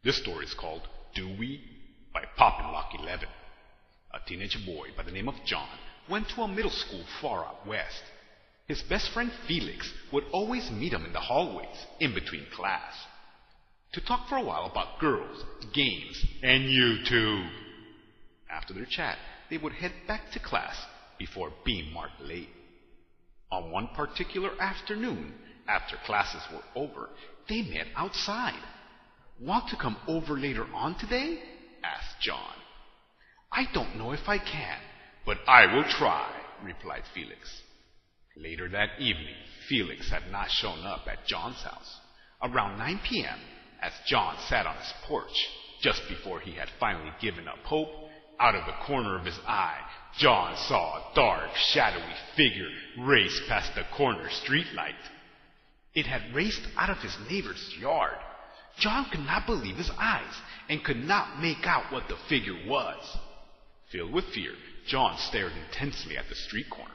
This story is called Dewey by Poppin' Lock 11. A teenage boy by the name of John went to a middle school far out west. His best friend Felix would always meet him in the hallways in between class to talk for a while about girls, games, and YouTube. After their chat, they would head back to class before being marked late. On one particular afternoon, after classes were over, they met outside. "Want to come over later on today?" asked John. "I don't know if I can, but I will try," replied Felix. Later that evening, Felix had not shown up at John's house. Around 9 p.m., as John sat on his porch, just before he had finally given up hope, out of the corner of his eye, John saw a dark, shadowy figure race past the corner streetlight. It had raced out of his neighbor's yard. John could not believe his eyes and could not make out what the figure was. Filled with fear, John stared intensely at the street corner.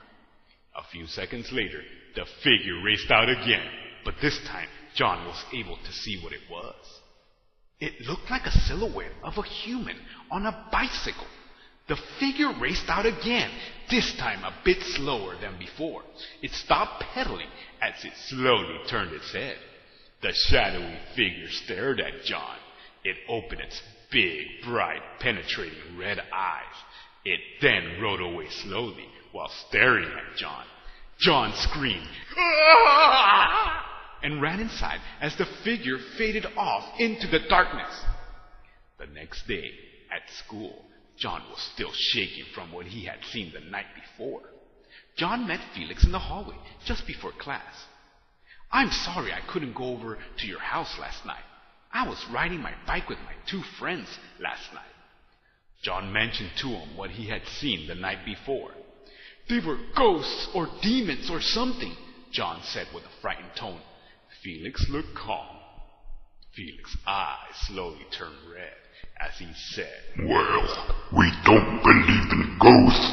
A few seconds later, the figure raced out again, but this time John was able to see what it was. It looked like a silhouette of a human on a bicycle. The figure raced out again, this time a bit slower than before. It stopped pedaling as it slowly turned its head. The shadowy figure stared at John. It opened its big, bright, penetrating red eyes. It then rode away slowly while staring at John. John screamed, "Ah!" and ran inside as the figure faded off into the darkness. The next day, at school, John was still shaking from what he had seen the night before. John met Felix in the hallway just before class. "I'm sorry I couldn't go over to your house last night. I was riding my bike with my two friends last night." John mentioned to him what he had seen the night before. "They were ghosts or demons or something," John said with a frightened tone. Felix looked calm. Felix's eyes slowly turned red as he said, "Well, we don't believe in ghosts